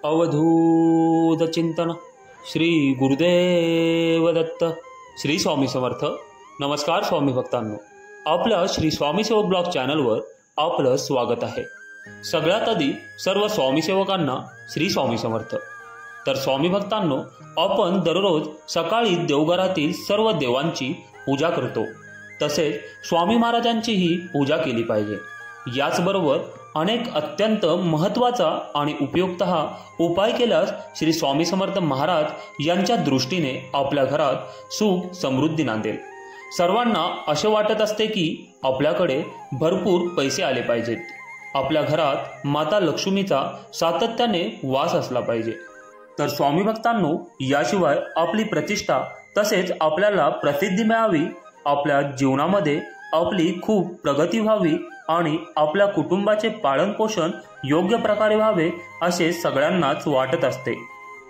अवधूत चिंतन श्री गुरुदेव दत्त श्री स्वामी समर्थ। नमस्कार स्वामी भक्तांनो, आपल्या श्री स्वामी सेवक ब्लॉग चॅनलवर आपलं स्वागत आहे। सगळ्यात आधी सर्व स्वामी सेवकांना श्री स्वामी समर्थ। तर स्वामी भक्तांनो, आपण दररोज सकाळी देवघरातील सर्व देवांची पूजा करतो, तसेच स्वामी महाराजांचीही पूजा केली पाहिजे। याचबरोबर अनेक अत्यंत महत्त्वाचा आणि उपयुक्त हा उपाय केल्यास श्री स्वामी समर्थ महाराज यांच्या दृष्टीने आपल्या घरात सुख समृद्धी नांदेल। सर्वांना असे वाटत असते की आपल्याकडे भरपूर पैसे आले पाहिजेत, आपल्या घरात माता लक्ष्मीचा सातत्याने वास असला पाहिजे। तर स्वामी भक्तांनो, याशिवाय आपली प्रतिष्ठा तसेच आपल्याला प्रसिद्धी मिळावी, आपल्या जीवनामध्ये आपली खूप प्रगती व्हावी आणि आपल्या कुटुंबाचे पालनपोषण योग्य प्रकारे व्हावे असे सगळ्यांनाच वाटत असते।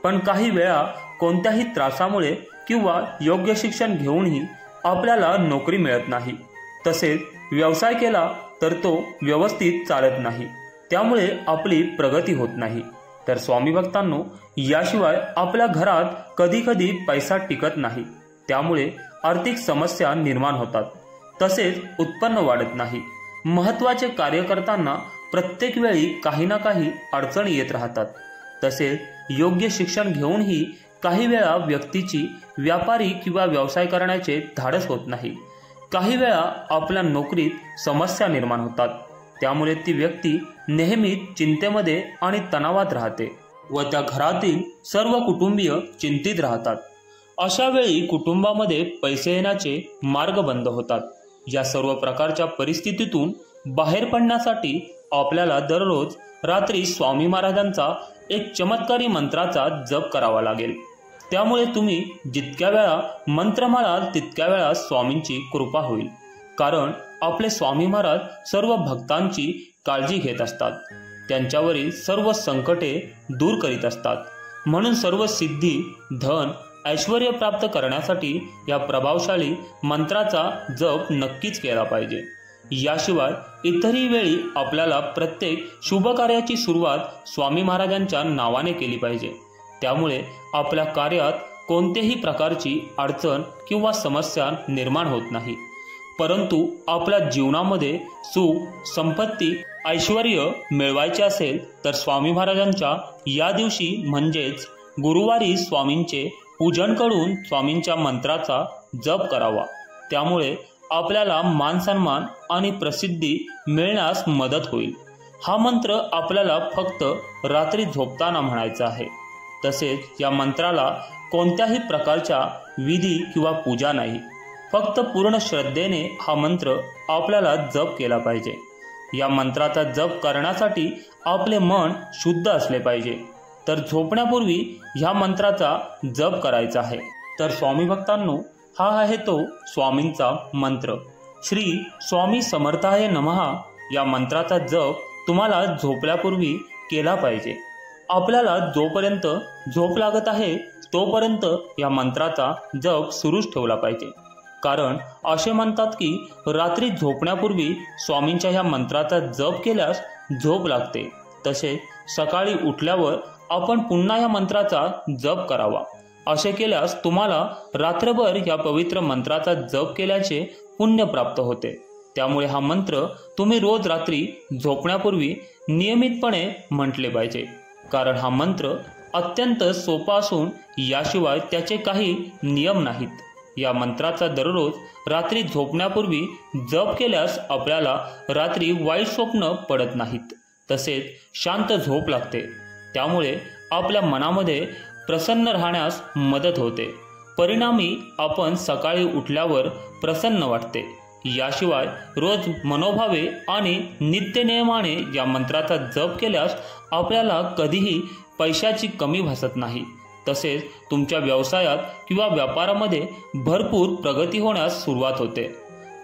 पण काही वेळा कोणत्याही त्रासामुळे किंवा योग्य शिक्षण घेऊनही आपल्याला नोकरी मिळत नाही, तसेच व्यवसाय केला तर तो व्यवस्थित चालत नाही, त्यामुळे आपली प्रगती होत नाही। तर स्वामी भक्तांनो, याशिवाय आपल्या घरात कधी कधी पैसा टिकत नाही, त्यामुळे आर्थिक समस्या निर्माण होतात, तसेच उत्पन्न वाढत नाही। महत्त्वाचे कार्य करताना प्रत्येक वेळी काही ना काही अडचणी येत राहतात, तसेच योग्य शिक्षण घेऊनही काही वेळा व्यक्तीची व्यापारी किंवा व्यवसाय करण्याचे धाडस होत नाही। काही वेळा आपल्या नोकरीत समस्या निर्माण होतात, त्यामुळे ती व्यक्ती नेहमी चिंतेमध्ये आणि तणावात राहते व त्या घरातील सर्व कुटुंबीय चिंतित राहतात। अशा वेळी कुटुंबामध्ये पैसे येण्याचे मार्ग बंद होतात। या सर्व प्रकारच्या परिस्थितीतून बाहेर पडण्यासाठी आपल्याला दररोज रात्री स्वामी महाराजांचा एक चमत्कारी मंत्राचा जप करावा लागेल। त्यामुळे तुम्ही जितक्या वेळा मंत्र म्हणाल तितक्या वेळा स्वामींची कृपा होईल, कारण आपले स्वामी महाराज सर्व भक्तांची काळजी घेत असतात, त्यांच्यावरील सर्व संकटे दूर करीत असतात। म्हणून सर्व सिद्धी, धन, ऐश्वर्य प्राप्त करण्यासाठी या प्रभावशाली मंत्राचा जप नक्कीच केला पाहिजे। याशिवाय इतरही वेळी आपल्याला प्रत्येक शुभ कार्याची सुरुवात स्वामी महाराजांच्या नावाने केली पाहिजे। त्यामुळे आपल्या कार्यात कोणत्याही प्रकारची अडचण किंवा समस्या निर्माण होत नाही, परंतु आपल्या जीवनामध्ये सुख, संपत्ती, ऐश्वर्य मिळवायचे असेल तर स्वामी महाराजांच्या या दिवशी म्हणजेच गुरुवारी स्वामींचे पूजन करून स्वामींच्या मंत्राचा जप करावा। त्यामुळे आपल्याला मान सन्मान आणि प्रसिद्धी मिळण्यास मदत होईल। हा मंत्र आपल्याला फक्त रात्री झोपताना म्हणायचा आहे, तसेच या मंत्राला कोणत्याही प्रकारच्या विधी किंवा पूजा नाही, फक्त पूर्ण श्रद्धेने हा मंत्र आपल्याला जप केला पाहिजे। या मंत्राचा जप करण्यासाठी आपले मन शुद्ध असले पाहिजे। तर झोपण्यापूर्वी ह्या मंत्राचा जप करायचा आहे। तर स्वामी भक्तांनो, हा आहे तो स्वामींचा मंत्र श्री स्वामी समर्थाय नमः। या मंत्राचा जप तुम्हाला झोपल्यापूर्वी केला पाहिजे। आपल्याला जोपर्यंत झोप लागत आहे तोपर्यंत या मंत्राचा जप सुरूच ठेवला पाहिजे, कारण असे म्हणतात की रात्री झोपण्यापूर्वी स्वामींच्या ह्या मंत्राचा जप केल्यास झोप लागते, तसेच सकाळी उठल्यावर आपण पुन्हा या मंत्राचा जप करावा। असे केल्यास तुम्हाला रात्रभर या पवित्र मंत्राचा जप केल्याचे पुण्य प्राप्त होते। त्यामुळे हा मंत्र तुम्ही रोज रात्री झोपण्यापूर्वी नियमितपणे म्हटले पाहिजे, कारण हा मंत्र अत्यंत सोपा असून याशिवाय त्याचे काही नियम नाहीत। या मंत्राचा दररोज रात्री झोपण्यापूर्वी जप केल्यास आपल्याला रात्री वाईट स्वप्न पडत नाहीत, तसेच शांत झोप लागते। त्यामुळे आपल्या मनामध्ये प्रसन्न राहण्यास मदत होते, परिणामी आपण सकाळी उठल्यावर प्रसन्न वाटते। याशिवाय रोज मनोभावे आणि नित्यनियमाने या मंत्राचा जप केल्यास आपल्याला कधीही पैशाची कमी भासत नाही, तसेच तुमच्या व्यवसायात किंवा व्यापारामध्ये भरपूर प्रगती होण्यास सुरुवात होते।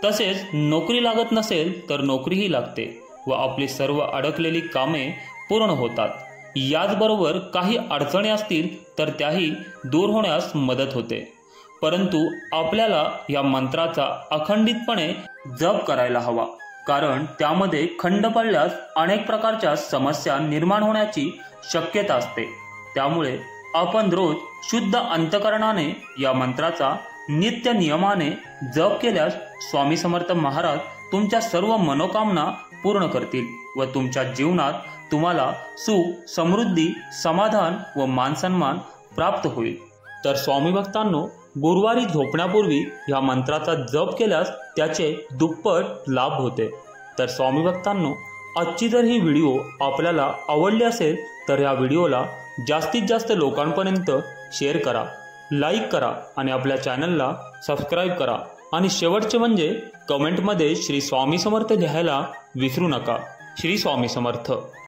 तसेच नोकरी लागत नसेल तर नोकरीही लागते व आपली सर्व अडकलेली कामे पूर्ण होतात। याचबरोबर काही अडचणी असतील तर त्याही दूर होण्यास मदत होते। परंतु आपल्याला या मंत्राचा अखंडितपणे जप करायला हवा, कारण त्यामध्ये खंड पडल्यास अनेक प्रकारच्या समस्या निर्माण होण्याची शक्यता असते। त्यामुळे आपण रोज शुद्ध अंतकरणाने या मंत्राचा नित्य नियमाने जप केल्यास स्वामी समर्थ महाराज तुमच्या सर्व मनोकामना पूर्ण करतील व तुमच्या जीवनात तुम्हाला सुख, समृद्धी, समाधान व मानसन्मान प्राप्त होईल। तर स्वामी भक्तांनो, गुरुवारी झोपण्यापूर्वी या मंत्राचा जप केल्यास त्याचे दुप्पट लाभ होते। तर स्वामी भक्तांनो, आजची जर ही व्हिडिओ आपल्याला आवडली असेल तर या व्हिडिओला जास्तीत जास्त लोकांपर्यंत शेअर करा, लाईक करा आणि आपल्या चॅनलला सबस्क्राईब करा। आणि शेवटचे म्हणजे कमेंटमध्ये श्री स्वामी समर्थ लिहायला विसरू नका। श्री स्वामी समर्थ।